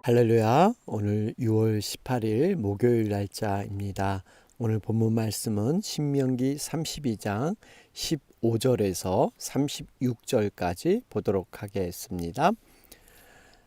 할렐루야. 오늘 6월 18일 목요일 날짜입니다. 오늘 본문 말씀은 신명기 32장 15절에서 36절까지 보도록 하겠습니다.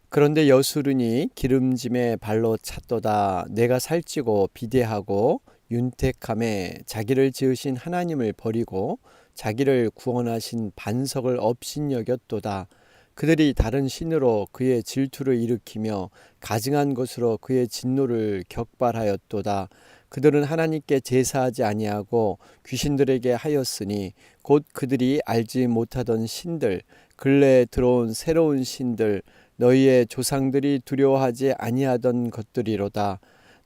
그런데 여수르니 기름짐에 발로 찼도다. 내가 살찌고 비대하고 윤택함에 자기를 지으신 하나님을 버리고 자기를 구원하신 반석을 업신여겼도다. 그들이 다른 신으로 그의 질투를 일으키며 가증한 것으로 그의 진노를 격발하였도다. 그들은 하나님께 제사하지 아니하고 귀신들에게 하였으니 곧 그들이 알지 못하던 신들, 근래에 들어온 새로운 신들, 너희의 조상들이 두려워하지 아니하던 것들이로다.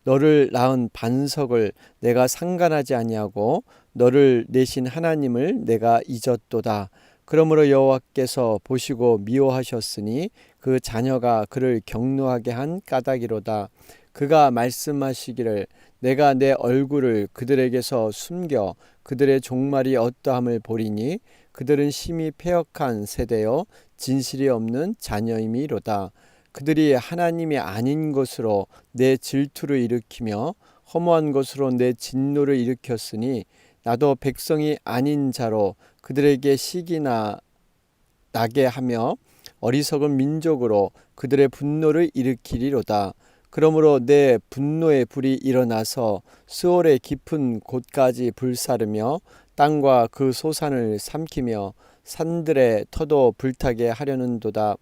너를 낳은 반석을 내가 상간하지 아니하고 너를 내신 하나님을 내가 잊었도다. 그러므로 여호와께서 보시고 미워하셨으니 그 자녀가 그를 격노하게 한 까닭이로다. 그가 말씀하시기를 내가 내 얼굴을 그들에게서 숨겨 그들의 종말이 어떠함을 보리니 그들은 심히 패역한 세대요 진실이 없는 자녀임이로다. 그들이 하나님이 아닌 것으로 내 질투를 일으키며 허무한 것으로 내 진노를 일으켰으니 나도 백성이 아닌 자로 그들에게 시기나 나게 하며 어리석은 민족으로 그들의 분노를 일으키리로다. 그러므로 내 분노의 불이 일어나서 스올의 깊은 곳까지 불사르며 땅과 그 소산을 삼키며 산들의 터도 불타게 하는도다.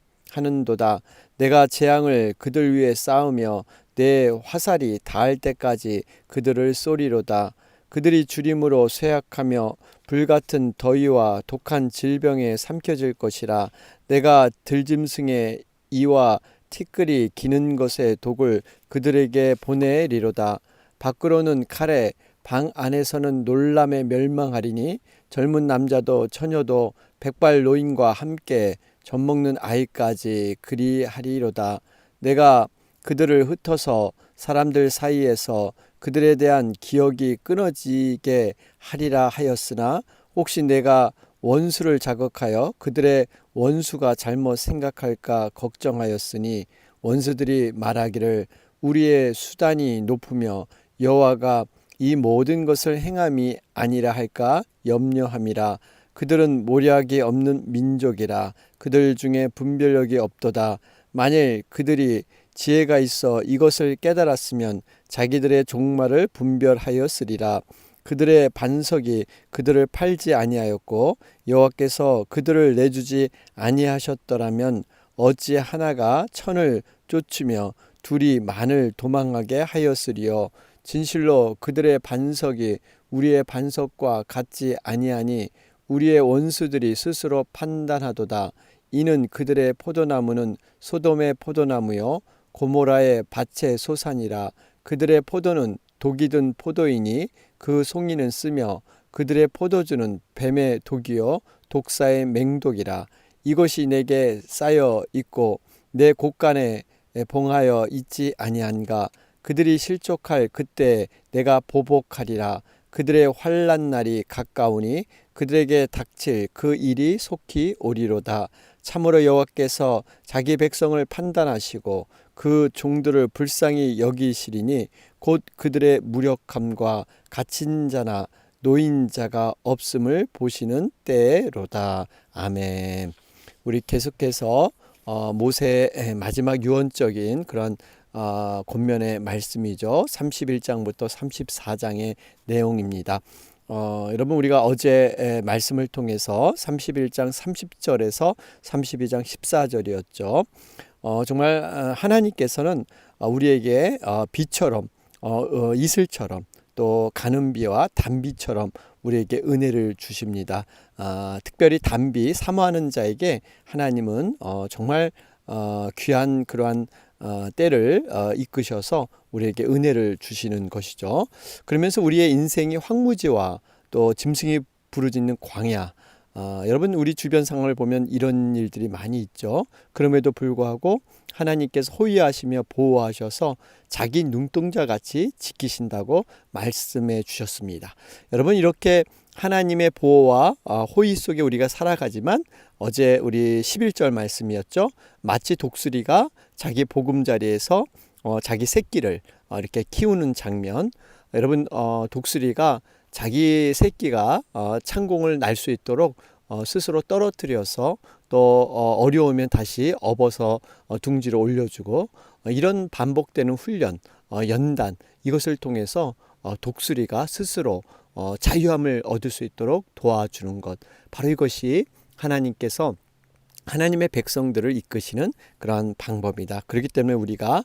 내가 재앙을 그들 위에 쌓으며 내 화살이 닿을 때까지 그들을 쏘리로다. 그들이 주림으로 쇠약하며 불같은 더위와 독한 질병에 삼켜질 것이라. 내가 들짐승의 이와 티끌이 기는 것의 독을 그들에게 보내리로다. 밖으로는 칼에 방 안에서는 놀람에 멸망하리니 젊은 남자도 처녀도 백발 노인과 함께 젖먹는 아이까지 그리하리로다. 내가 그들을 흩어서 사람들 사이에서 그들에 대한 기억이 끊어지게 하리라 하였으나 혹시 내가 원수를 자극하여 그들의 원수가 잘못 생각할까 걱정하였으니 원수들이 말하기를 우리의 수단이 높으며 여호와가 이 모든 것을 행함이 아니라 할까 염려함이라. 그들은 모략이 없는 민족이라. 그들 중에 분별력이 없도다. 만일 그들이 지혜가 있어 이것을 깨달았으면 자기들의 종말을 분별하였으리라. 그들의 반석이 그들을 팔지 아니하였고 여호와께서 그들을 내주지 아니하셨더라면 어찌 하나가 천을 쫓으며 둘이 만을 도망하게 하였으리요. 진실로 그들의 반석이 우리의 반석과 같지 아니하니 우리의 원수들이 스스로 판단하도다. 이는 그들의 포도나무는 소돔의 포도나무요 고모라의 밭의 소산이라. 그들의 포도는 독이 든 포도이니 그 송이는 쓰며 그들의 포도주는 뱀의 독이요 독사의 맹독이라. 이것이 내게 쌓여 있고 내 곳간에 봉하여 있지 아니한가. 그들이 실족할 그때 내가 보복하리라. 그들의 환난 날이 가까우니 그들에게 닥칠 그 일이 속히 오리로다. 참으로 여호와께서 자기 백성을 판단하시고 그 종들을 불쌍히 여기시리니 곧 그들의 무력함과 갇힌 자나 노인자가 없음을 보시는 때로다. 아멘. 우리 계속해서 모세의 마지막 유언적인 그런 권면의 말씀이죠. 31장부터 34장의 내용입니다. 여러분 우리가 어제 말씀을 통해서 31장 30절에서 32장 14절이었죠. 정말 하나님께서는 우리에게 비처럼 이슬처럼 또 가는 비와 단비처럼 우리에게 은혜를 주십니다. 특별히 단비 사모하는 자에게 하나님은 정말 귀한 그러한 때를 이끄셔서 우리에게 은혜를 주시는 것이죠. 그러면서 우리의 인생이 황무지와 또 짐승이 부르짖는 광야, 여러분 우리 주변 상황을 보면 이런 일들이 많이 있죠. 그럼에도 불구하고 하나님께서 호위하시며 보호하셔서 자기 눈동자 같이 지키신다고 말씀해 주셨습니다. 여러분 이렇게 하나님의 보호와 호의 속에 우리가 살아가지만 어제 우리 11절 말씀이었죠. 마치 독수리가 자기 보금자리에서 자기 새끼를 이렇게 키우는 장면. 여러분, 독수리가 자기 새끼가 창공을 날 수 있도록 스스로 떨어뜨려서 또 어려우면 다시 업어서 둥지로 올려주고, 이런 반복되는 훈련, 연단, 이것을 통해서 독수리가 스스로 자유함을 얻을 수 있도록 도와주는 것, 바로 이것이 하나님께서 하나님의 백성들을 이끄시는 그러한 방법이다. 그렇기 때문에 우리가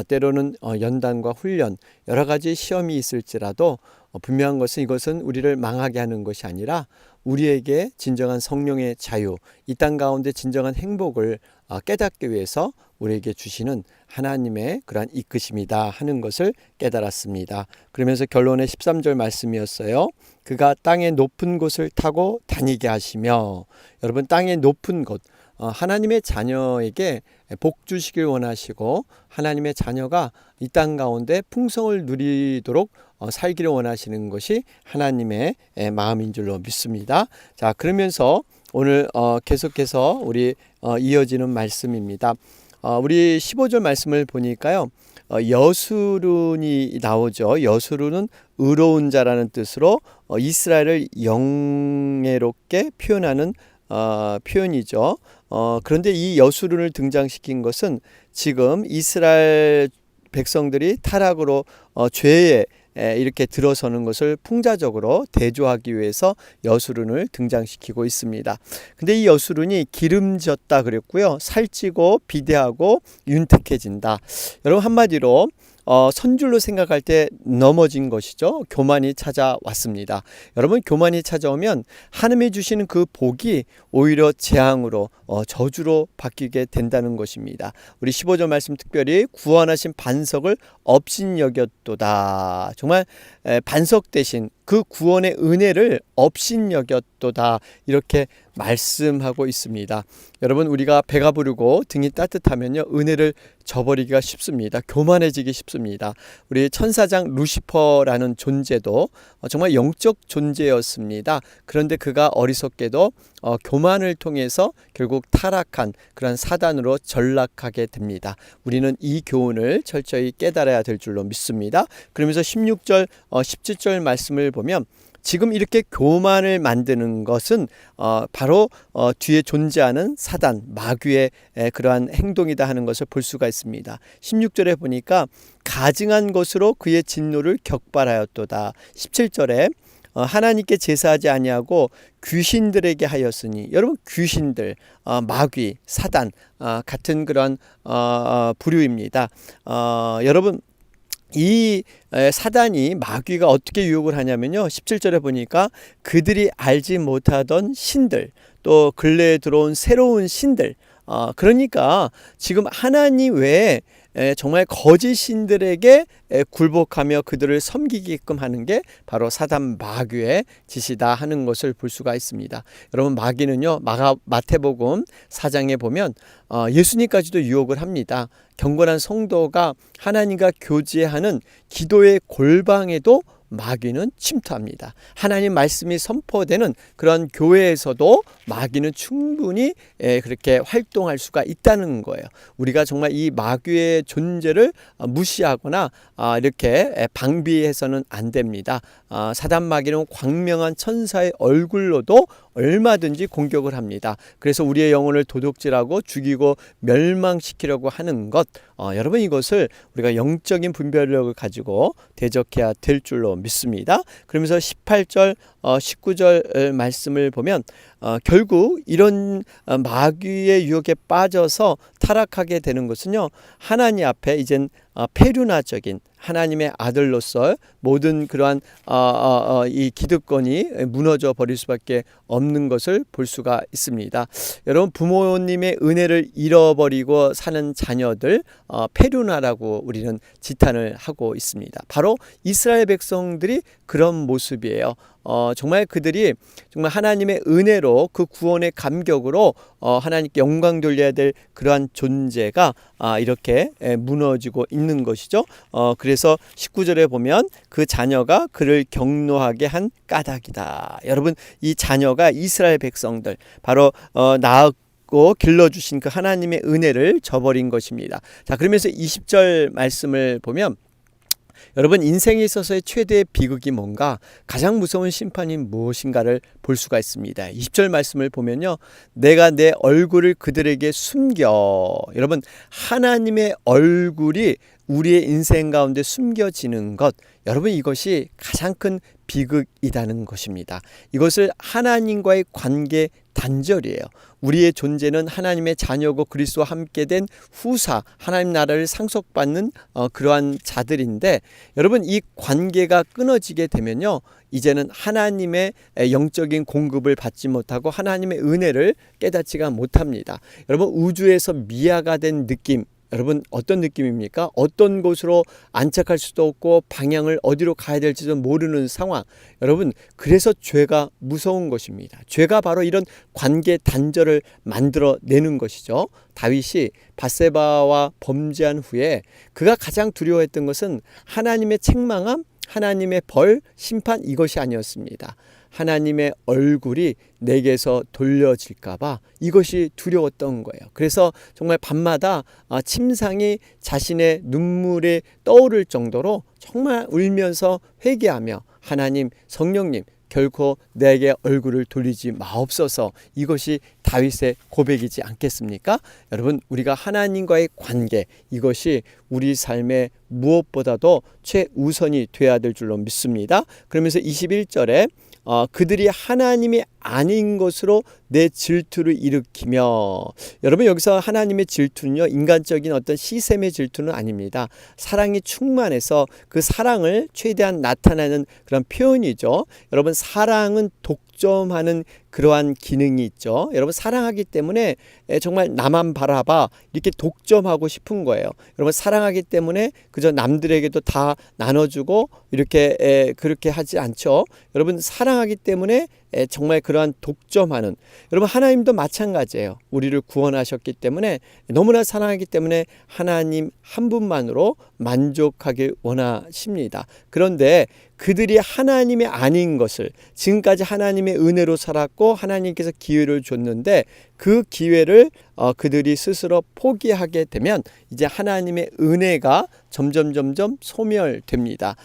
때로는 연단과 훈련, 여러 가지 시험이 있을지라도 분명한 것은 이것은 우리를 망하게 하는 것이 아니라 우리에게 진정한 성령의 자유, 이 땅 가운데 진정한 행복을 깨닫기 위해서 우리에게 주시는 하나님의 그러한 이끄심이다 하는 것을 깨달았습니다. 그러면서 결론의 13절 말씀이었어요. 그가 땅의 높은 곳을 타고 다니게 하시며, 여러분, 땅의 높은 곳, 하나님의 자녀에게 복 주시길 원하시고 하나님의 자녀가 이 땅 가운데 풍성을 누리도록 살기를 원하시는 것이 하나님의 마음인 줄로 믿습니다. 자, 그러면서 오늘 계속해서 우리 이어지는 말씀입니다. 우리 15절 말씀을 보니까요, 여수룬이 나오죠. 여수룬은 의로운 자라는 뜻으로 이스라엘을 영예롭게 표현하는 표현이죠. 그런데 이 여수룬을 등장시킨 것은 지금 이스라엘 백성들이 타락으로 죄에 이렇게 들어서는 것을 풍자적으로 대조하기 위해서 여수룬을 등장시키고 있습니다. 근데 이 여수룬이 기름졌다 그랬고요. 살찌고 비대하고 윤택해진다. 여러분, 한마디로 선줄로 생각할 때 넘어진 것이죠. 교만이 찾아왔습니다. 여러분, 교만이 찾아오면 하나님이 주시는 그 복이 오히려 재앙으로 저주로 바뀌게 된다는 것입니다. 우리 15절 말씀 특별히 구원하신 반석을 업신여겼도다. 정말 반석 대신 그 구원의 은혜를 업신여겼도다, 이렇게 말씀하고 있습니다. 여러분, 우리가 배가 부르고 등이 따뜻하면요, 은혜를 저버리기가 쉽습니다. 교만해지기 쉽습니다. 우리 천사장 루시퍼라는 존재도 정말 영적 존재였습니다. 그런데 그가 어리석게도 교만을 통해서 결국 타락한 그런 사단으로 전락하게 됩니다. 우리는 이 교훈을 철저히 깨달아야 될 줄로 믿습니다. 그러면서 16절, 17절 말씀을 보면 지금 이렇게 교만을 만드는 것은 바로 뒤에 존재하는 사단, 마귀의 그러한 행동이다 하는 것을 볼 수가 있습니다. 16절에 보니까 가증한 것으로 그의 진노를 격발하였도다. 17절에 하나님께 제사하지 아니하고 귀신들에게 하였으니, 여러분, 귀신들, 마귀, 사단 같은 그런 부류입니다. 여러분, 이 사단이, 마귀가 어떻게 유혹을 하냐면요, 17절에 보니까 그들이 알지 못하던 신들, 또 근래에 들어온 새로운 신들, 그러니까 지금 하나님 외에 정말 거짓 신들에게 굴복하며 그들을 섬기게끔 하는 게 바로 사단 마귀의 짓이다 하는 것을 볼 수가 있습니다. 여러분, 마귀는요, 마태복음 4장에 보면 예수님까지도 유혹을 합니다. 경건한 성도가 하나님과 교제하는 기도의 골방에도 마귀는 침투합니다. 하나님 말씀이 선포되는 그런 교회에서도 마귀는 충분히 그렇게 활동할 수가 있다는 거예요. 우리가 정말 이 마귀의 존재를 무시하거나 이렇게 방비해서는 안 됩니다. 사단 마귀는 광명한 천사의 얼굴로도 얼마든지 공격을 합니다. 그래서 우리의 영혼을 도둑질하고 죽이고 멸망시키려고 하는 것, 여러분, 이것을 우리가 영적인 분별력을 가지고 대적해야 될 줄로 믿습니다. 그러면서 18절, 19절 말씀을 보면 결국 이런 마귀의 유혹에 빠져서 타락하게 되는 것은요, 하나님 앞에 이젠 페류나적인 하나님의 아들로서 모든 그러한 이 기득권이 무너져 버릴 수밖에 없는 것을 볼 수가 있습니다. 여러분, 부모님의 은혜를 잃어버리고 사는 자녀들, 페류나라고 우리는 지탄을 하고 있습니다. 바로 이스라엘 백성들이 그런 모습이에요. 정말 그들이 정말 하나님의 은혜로 그 구원의 감격으로 하나님께 영광 돌려야 될 그러한 존재가 이렇게 무너지고 있는 것이죠. 그래서 19절에 보면 그 자녀가 그를 경노하게 한 까닭이다. 여러분, 이 자녀가 이스라엘 백성들, 바로 낳고 길러주신 그 하나님의 은혜를 저버린 것입니다. 자, 그러면서 20절 말씀을 보면, 여러분, 인생에 있어서의 최대의 비극이 뭔가, 가장 무서운 심판이 무엇인가를 볼 수가 있습니다. 20절 말씀을 보면요, 내가 내 얼굴을 그들에게 숨겨. 여러분, 하나님의 얼굴이 우리의 인생 가운데 숨겨지는 것, 여러분, 이것이 가장 큰 비극이라는 것입니다. 이것을 하나님과의 관계 단절이에요. 우리의 존재는 하나님의 자녀고 그리스도와 함께 된 후사, 하나님 나라를 상속받는 그러한 자들인데, 여러분, 이 관계가 끊어지게 되면요, 이제는 하나님의 영적인 공급을 받지 못하고 하나님의 은혜를 깨닫지가 못합니다. 여러분, 우주에서 미아가 된 느낌, 여러분, 어떤 느낌입니까? 어떤 곳으로 안착할 수도 없고 방향을 어디로 가야 될지도 모르는 상황. 여러분, 그래서 죄가 무서운 것입니다. 죄가 바로 이런 관계 단절을 만들어내는 것이죠. 다윗이 밧세바와 범죄한 후에 그가 가장 두려워했던 것은 하나님의 책망함, 하나님의 벌, 심판, 이것이 아니었습니다. 하나님의 얼굴이 내게서 돌려질까봐 이것이 두려웠던 거예요. 그래서 정말 밤마다 침상이 자신의 눈물에 떠오를 정도로 정말 울면서 회개하며, 하나님, 성령님, 결코 내게 얼굴을 돌리지 마옵소서. 이것이 다윗의 고백이지 않겠습니까? 여러분, 우리가 하나님과의 관계, 이것이 우리 삶의 무엇보다도 최우선이 되어야 될 줄로 믿습니다. 그러면서 21절에 그들이 하나님이 아닌 것으로 내 질투를 일으키며, 여러분, 여기서 하나님의 질투는요, 인간적인 어떤 시샘의 질투는 아닙니다. 사랑이 충만해서 그 사랑을 최대한 나타내는 그런 표현이죠. 여러분, 사랑은 독점하는 그러한 기능이 있죠. 여러분, 사랑하기 때문에 정말 나만 바라봐, 이렇게 독점하고 싶은 거예요. 여러분, 사랑하기 때문에 그저 남들에게도 다 나눠주고 이렇게 그렇게 하지 않죠. 여러분, 사랑하기 때문에 정말 그러한 독점하는, 여러분, 하나님도 마찬가지예요. 우리를 구원하셨기 때문에, 너무나 사랑하기 때문에 하나님 한 분만으로 만족하길 원하십니다. 그런데 그들이 하나님이 아닌 것을, 지금까지 하나님의 은혜로 살았고 하나님께서 기회를 줬는데 그 기회를 그들이 스스로 포기하게 되면 이제 하나님의 은혜가 점점 소멸됩니다.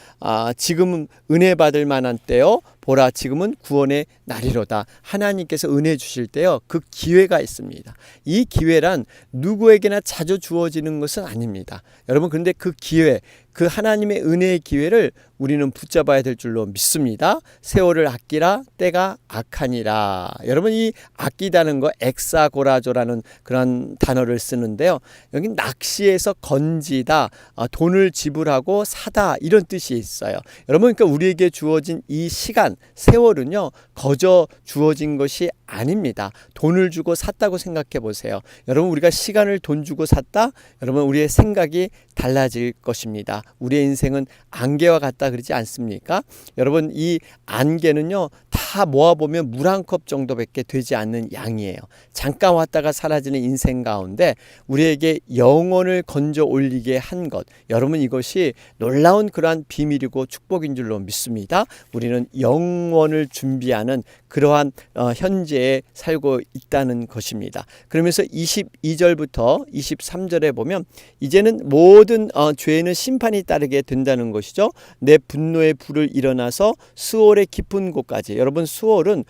지금은 은혜 받을 만한 때요, 보라, 지금은 구원의 날이로다. 하나님께서 은혜 주실 때요, 그 기회가 있습니다. 이 기회란 누구에게나 자주 주어지는 것은 아닙니다. 여러분, 그런데 그 기회, 그 하나님의 은혜의 기회를 우리는 붙잡아야 될 줄로 믿습니다. 세월을 아끼라, 때가 악하니라. 여러분, 이 아끼다는 거 엑사고라조라는 그런 단어를 쓰는데요, 여기 낚시에서 건지다, 돈을 지불하고 사다, 이런 뜻이 있어요. 여러분, 그러니까 우리에게 주어진 이 시간, 세월은요, 거저 주어진 것이 아닙니다. 돈을 주고 샀다고 생각해 보세요. 여러분, 우리가 시간을 돈 주고 샀다? 여러분, 우리의 생각이 달라질 것입니다. 우리의 인생은 안개와 같다 그러지 않습니까? 여러분, 이 안개는요, 다 모아보면 물 한 컵 정도밖에 되지 않는 양이에요. 잠깐 왔다가 사라지는 인생 가운데 우리에게 영혼을 건져 올리게 한 것, 여러분, 이것이 놀라운 그러한 비밀이고 축복인 줄로 믿습니다. 우리는 영원을 준비하는 그러한 현재에 살고 있다는 것입니다. 그러면서 22절부터 23절에 보면, 이제는 모든 죄에는 심판이 따르게 된다는 것이죠. 내 분노의 불을 일어나서 수월의 깊은 곳까지. 여러분, 수월은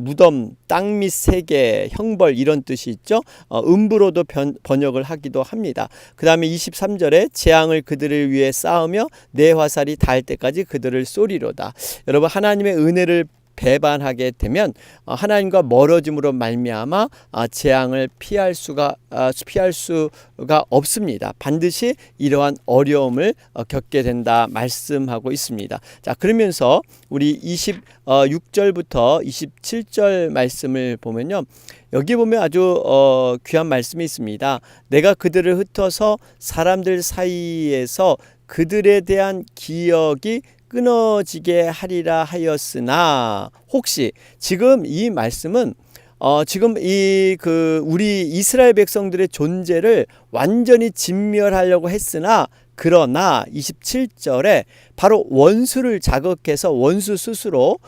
무덤, 땅 및 세계, 형벌, 이런 뜻이 있죠. 음부로도 번역을 하기도 합니다. 그 다음에 23절에 재앙을 그들을 위해 쌓으며 내 화살이 닿을 때까지 그들을 쏘리로다. 여러분, 하나님의 은혜를 배반하게 되면 하나님과 멀어짐으로 말미암아 재앙을 피할 수가 없습니다. 반드시 이러한 어려움을 겪게 된다 말씀하고 있습니다. 자, 그러면서 우리 26절부터 27절 말씀을 보면요, 여기 보면 아주 귀한 말씀이 있습니다. 내가 그들을 흩어서 사람들 사이에서 그들에 대한 기억이 끊어지게 하리라 하였으나, 혹시 지금 이 말씀은 지금 우리 이스라엘 백성들의 존재를 완전히 진멸하려고 했으나, 그러나 27절에 바로 원수를 자극해서 원수 스스로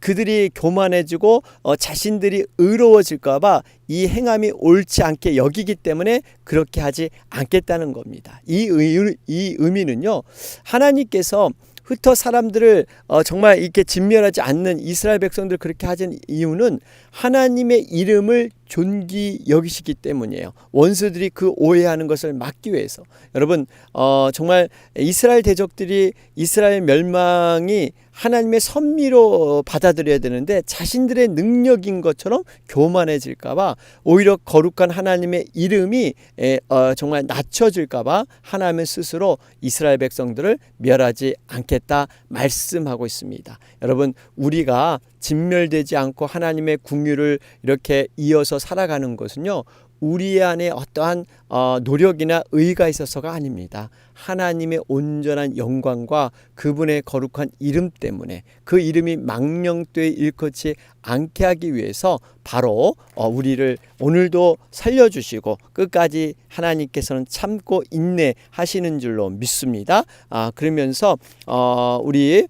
그들이 교만해지고 자신들이 의로워질까 봐 이 행함이 옳지 않게 여기기 때문에 그렇게 하지 않겠다는 겁니다. 이 의미는요, 하나님께서 흩어 사람들을 정말 이렇게 진멸하지 않는 이스라엘 백성들 그렇게 하신 이유는 하나님의 이름을 존귀 여기시기 때문이에요. 원수들이 그 오해하는 것을 막기 위해서. 여러분, 정말 이스라엘 대적들이 이스라엘 멸망이 하나님의 섭리로 받아들여야 되는데 자신들의 능력인 것처럼 교만해질까봐, 오히려 거룩한 하나님의 이름이 정말 낮춰질까봐 하나님은 스스로 이스라엘 백성들을 멸하지 않겠다 말씀하고 있습니다. 여러분, 우리가 진멸되지 않고 하나님의 궁유를 이렇게 이어서 살아가는 것은요, 우리 안에 어떠한 노력이나 의가 있어서가 아닙니다. 하나님의 온전한 영광과 그분의 거룩한 이름 때문에, 그 이름이 망령되이 일컫지 않게 하기 위해서 바로 우리를 오늘도 살려주시고 끝까지 하나님께서는 참고 인내하시는 줄로 믿습니다. 그러면서 우리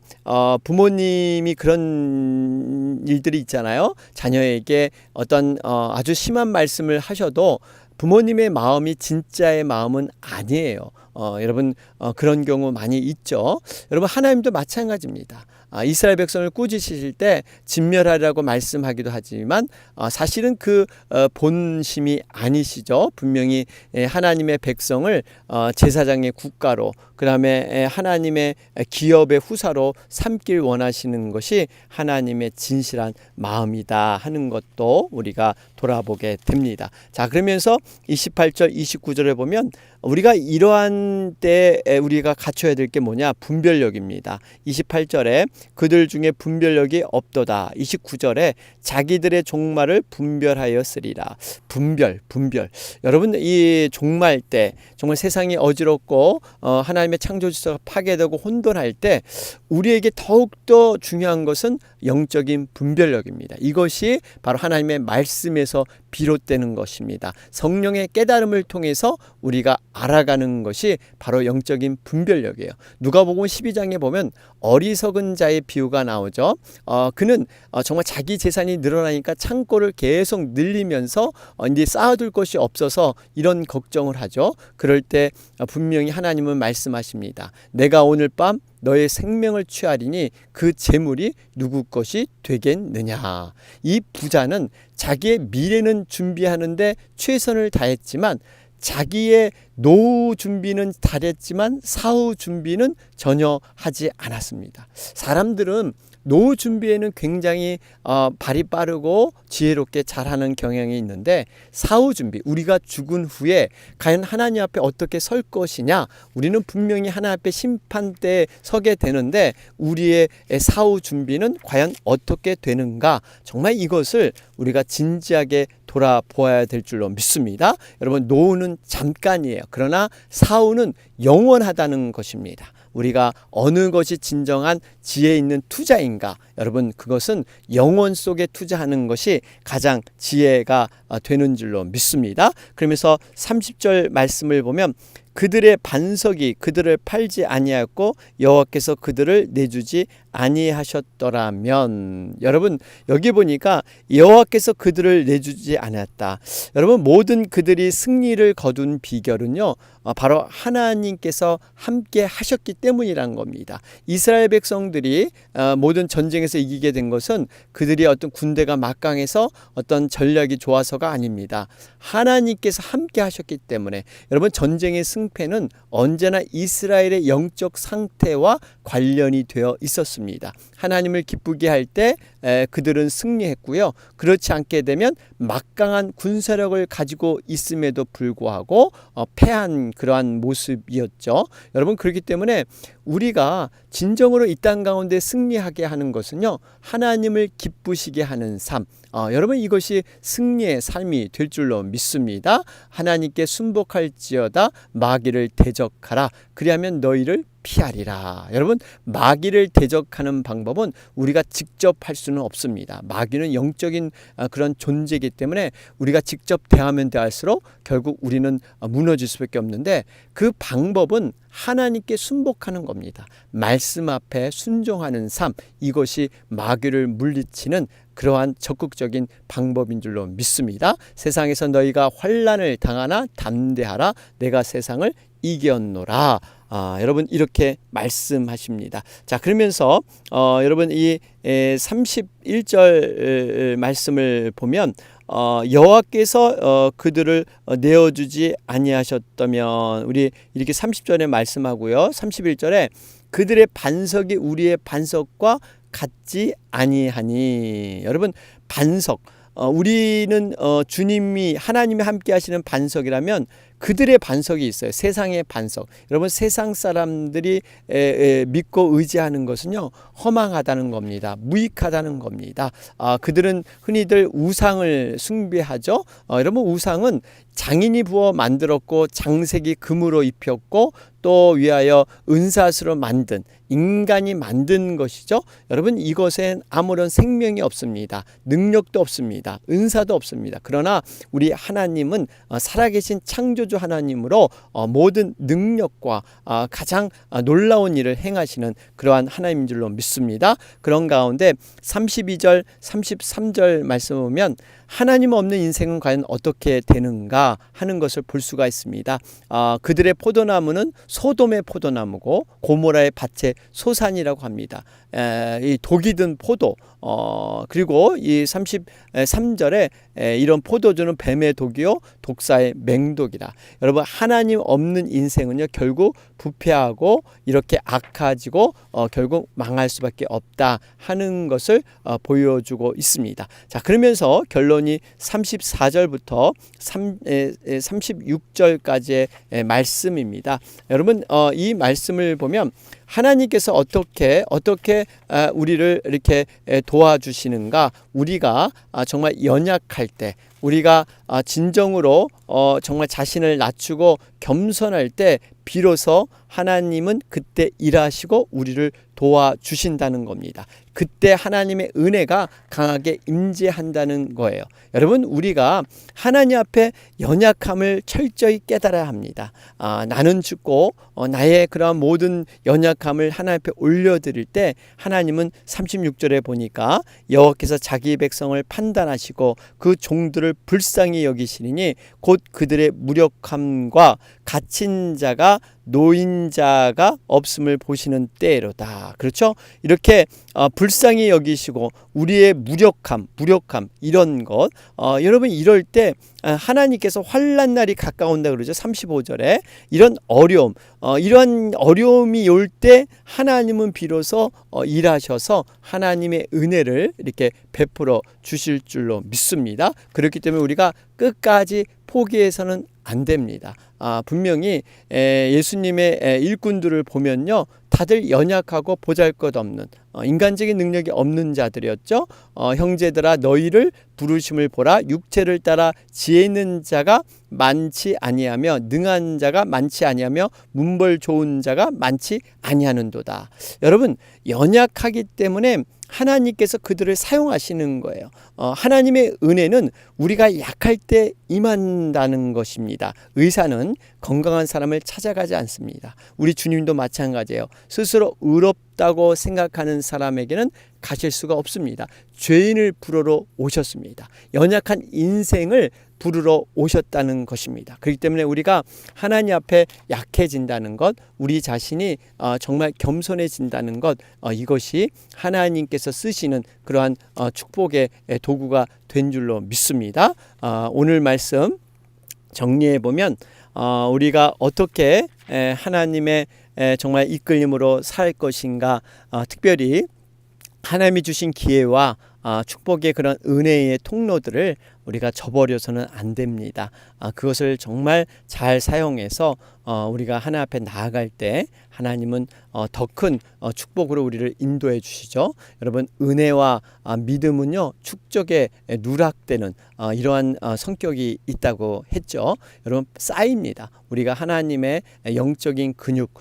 부모님이 그런 일들이 있잖아요. 자녀에게 어떤 아주 심한 말씀을 하셔도 부모님의 마음이 진짜의 마음은 아니에요. 여러분, 그런 경우 많이 있죠. 여러분, 하나님도 마찬가지입니다. 이스라엘 백성을 꾸짖으실 때 진멸하라고 말씀하기도 하지만 사실은 그 본심이 아니시죠. 분명히 하나님의 백성을 제사장의 국가로, 그 다음에 하나님의 기업의 후사로 삼길 원하시는 것이 하나님의 진실한 마음이다 하는 것도 우리가 돌아보게 됩니다. 자, 그러면서 28절 29절에 보면 우리가 이러한 때 우리가 갖춰야 될 게 뭐냐? 분별력입니다. 28절에 그들 중에 분별력이 없도다. 29절에 자기들의 종말을 분별하였으리라. 분별. 여러분, 이 종말 때, 정말 세상이 어지럽고 하나님의 창조 질서가 파괴되고 혼돈할 때 우리에게 더욱더 중요한 것은 영적인 분별력입니다. 이것이 바로 하나님의 말씀에서 비롯되는 것입니다. 성령의 깨달음을 통해서 우리가 알아가는 것이 바로 영적인 분별력이에요. 누가복음 12장에 보면 어리석은 자의 비유가 나오죠. 그는 정말 자기 재산이 늘어나니까 창고를 계속 늘리면서 이제 쌓아둘 것이 없어서 이런 걱정을 하죠. 그럴 때 분명히 하나님은 말씀하십니다. 내가 오늘 밤 너의 생명을 취하리니 그 재물이 누구 것이 되겠느냐. 이 부자는 자기의 미래는 준비하는데 최선을 다했지만 자기의 노후 준비는 잘했지만 사후 준비는 전혀 하지 않았습니다. 사람들은 노후 준비에는 굉장히 발이 빠르고 지혜롭게 잘하는 경향이 있는데, 사후 준비, 우리가 죽은 후에 과연 하나님 앞에 어떻게 설 것이냐, 우리는 분명히 하나님 앞에 심판대에 서게 되는데 우리의 사후 준비는 과연 어떻게 되는가, 정말 이것을 우리가 진지하게 돌아보아야 될 줄로 믿습니다. 여러분, 노후는 잠깐이에요. 그러나 사후는 영원하다는 것입니다. 우리가 어느 것이 진정한 지혜 있는 투자인가? 여러분, 그것은 영혼 속에 투자하는 것이 가장 지혜가 되는 줄로 믿습니다. 그러면서 30절 말씀을 보면 그들의 반석이 그들을 팔지 아니하였고 여호와께서 그들을 내주지 아니하셨더라면, 여러분 여기 보니까 여호와께서 그들을 내주지 않았다. 여러분, 모든 그들이 승리를 거둔 비결은요, 바로 하나님께서 함께 하셨기 때문이란 겁니다. 이스라엘 백성들이 모든 전쟁에서 이기게 된 것은 그들이 어떤 군대가 막강해서 어떤 전략이 좋아서가 아닙니다. 하나님께서 함께 하셨기 때문에. 여러분, 전쟁의 승패는 언제나 이스라엘의 영적 상태와 관련이 되어 있었습니다. 하나님을 기쁘게 할 때 그들은 승리했고요. 그렇지 않게 되면 막강한 군사력을 가지고 있음에도 불구하고 패한 그러한 모습이었죠. 여러분, 그렇기 때문에 우리가 진정으로 이 땅 가운데 승리하게 하는 것은요, 하나님을 기쁘시게 하는 삶, 여러분 이것이 승리의 삶이 될 줄로 믿습니다. 하나님께 순복할지어다 마귀를 대적하라, 그리하면 너희를 피하리라. 여러분, 마귀를 대적하는 방법은 우리가 직접 할 수는 없습니다. 마귀는 영적인 그런 존재이기 때문에 우리가 직접 대하면 대할수록 결국 우리는 무너질 수밖에 없는데, 그 방법은 하나님께 순복하는 겁니다. 말씀 앞에 순종하는 삶, 이것이 마귀를 물리치는 그러한 적극적인 방법인 줄로 믿습니다. 세상에서 너희가 환난을 당하나 담대하라. 내가 세상을 이겼노라. 여러분, 이렇게 말씀하십니다. 자, 그러면서 여러분 이 31절 말씀을 보면 여호와께서 그들을 내어주지 아니하셨다면, 우리 이렇게 30절에 말씀하고요. 31절에 그들의 반석이 우리의 반석과 같지 아니하니. 여러분, 반석, 우리는 주님이, 하나님이 함께 하시는 반석이라면 그들의 반석이 있어요. 세상의 반석. 여러분, 세상 사람들이 믿고 의지하는 것은요, 허망하다는 겁니다. 무익하다는 겁니다. 그들은 흔히들 우상을 숭배하죠. 여러분, 우상은 장인이 부어 만들었고 장색이 금으로 입혔고 또 위하여 은사스로 만든, 인간이 만든 것이죠. 여러분, 이것엔 아무런 생명이 없습니다. 능력도 없습니다. 은사도 없습니다. 그러나 우리 하나님은 살아계신 창조주 하나님으로 모든 능력과 가장 놀라운 일을 행하시는 그러한 하나님인 줄로 믿습니다. 그런 가운데 32절 33절 말씀을 보면 하나님 없는 인생은 과연 어떻게 되는가 하는 것을 볼 수가 있습니다. 그들의 포도나무는 소돔의 포도나무고 고모라의 밭의 소산이라고 합니다. 이 독이 든 포도, 그리고 이 33절에 이런 포도주는 뱀의 독이요 독사의 맹독이라. 여러분, 하나님 없는 인생은요 결국 부패하고 이렇게 악해지고 결국 망할 수밖에 없다 하는 것을 보여주고 있습니다. 자, 그러면서 결론이 34절부터 36절까지의 말씀입니다. 여러분, 이 말씀을 보면 하나님께서 어떻게 우리를 이렇게 도와주시는가, 우리가 정말 연약할 때, 우리가 진정으로 정말 자신을 낮추고 겸손할 때 비로소 하나님은 그때 일하시고 우리를 도와주신다는 겁니다. 그때 하나님의 은혜가 강하게 임재한다는 거예요. 여러분, 우리가 하나님 앞에 연약함을 철저히 깨달아야 합니다. 나는 죽고 나의 그런 모든 연약함을 하나님 앞에 올려드릴 때 하나님은 36절에 보니까 여호와께서 자기 백성을 판단하시고 그 종들을 불쌍히 여기시리니 곧 그들의 무력함과 갇힌 자가 노인자가 없음을 보시는 때로다. 그렇죠? 이렇게 불쌍히 여기시고 우리의 무력함 이런 것, 여러분, 이럴 때 하나님께서 환난 날이 가까운다 그러죠. 35절에 이런 어려움, 이런 어려움이 올 때 하나님은 비로소 일하셔서 하나님의 은혜를 이렇게 베풀어 주실 줄로 믿습니다. 그렇기 때문에 우리가 끝까지 포기해서는 안 됩니다. 분명히 예수님의 일꾼들을 보면요, 다들 연약하고 보잘것없는 인간적인 능력이 없는 자들이었죠. 형제들아, 너희를 부르심을 보라. 육체를 따라 지혜 있는 자가 많지 아니하며 능한 자가 많지 아니하며 문벌 좋은 자가 많지 아니하는도다. 여러분, 연약하기 때문에 하나님께서 그들을 사용하시는 거예요. 하나님의 은혜는 우리가 약할 때 임한다는 것입니다. 의사는 건강한 사람을 찾아가지 않습니다. 우리 주님도 마찬가지예요. 스스로 의롭다고 생각하는 사람에게는 가실 수가 없습니다. 죄인을 부르러 오셨습니다. 연약한 인생을 부르러 오셨다는 것입니다. 그렇기 때문에 우리가 하나님 앞에 약해진다는 것, 우리 자신이 정말 겸손해진다는 것, 이것이 하나님께서 쓰시는 그러한 축복의 도구가 된 줄로 믿습니다. 오늘 말씀 정리해 보면 우리가 어떻게 하나님의 정말 이끌림으로 살 것인가, 특별히 하나님이 주신 기회와 축복의 그런 은혜의 통로들을 우리가 저버려서는 안 됩니다. 그것을 정말 잘 사용해서 우리가 하나님 앞에 나아갈 때 하나님은 더 큰 축복으로 우리를 인도해 주시죠. 여러분, 은혜와 믿음은요 축적에 누락되는 이러한 성격이 있다고 했죠. 여러분, 쌓입니다. 우리가 하나님의 영적인 근육,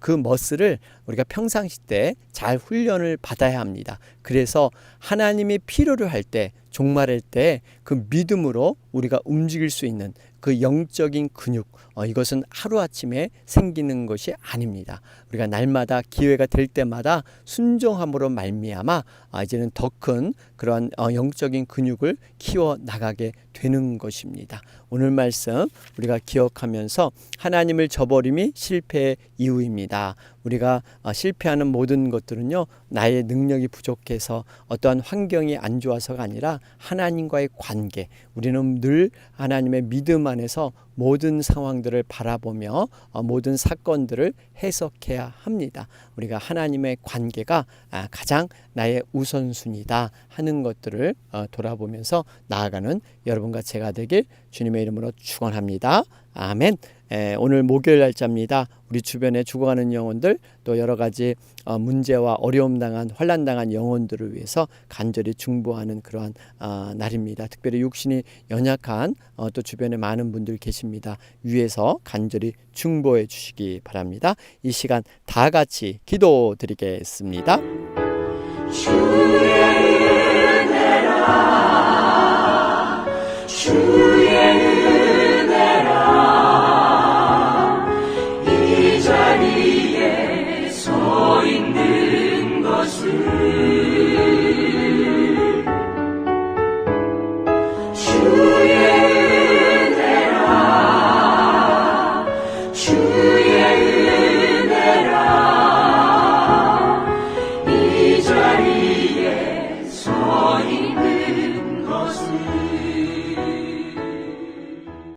그 머슬을 우리가 평상시 때 잘 훈련을 받아야 합니다. 그래서 하나님이 필요로 할 때, 종말할 때 그 믿음으로 우리가 움직일 수 있는 그 영적인 근육, 이것은 하루아침에 생기는 것이 아닙니다. 우리가 날마다 기회가 될 때마다 순종함으로 말미암아 이제는 더 큰 그러한 영적인 근육을 키워 나가게 되는 것입니다. 오늘 말씀 우리가 기억하면서 하나님을 저버림이 실패의 이유입니다. 우리가 실패하는 모든 것들은요 나의 능력이 부족해서 어떠한 환경이 안 좋아서가 아니라 하나님과의 관계, 우리는 늘 하나님의 믿음 안에서 모든 상황들을 바라보며 모든 사건들을 해석해야 합니다. 우리가 하나님의 관계가 가장 나의 우선순위다 하는 것들을 돌아보면서 나아가는 여러분과 제가 되길 주님의 이름으로 축원합니다. 아멘. 오늘 목요일 날짜입니다. 우리 주변에 죽어가는 영혼들, 또 여러 가지 문제와 어려움 당한, 환난 당한 영혼들을 위해서 간절히 중보하는 그러한 날입니다. 특별히 육신이 연약한 또 주변에 많은 분들 계십니다. 위에서 간절히 중보해 주시기 바랍니다. 이 시간 다 같이 기도드리겠습니다. 주의 은혜라, 주의 은혜라, 이 자리에 서 있는 것을 주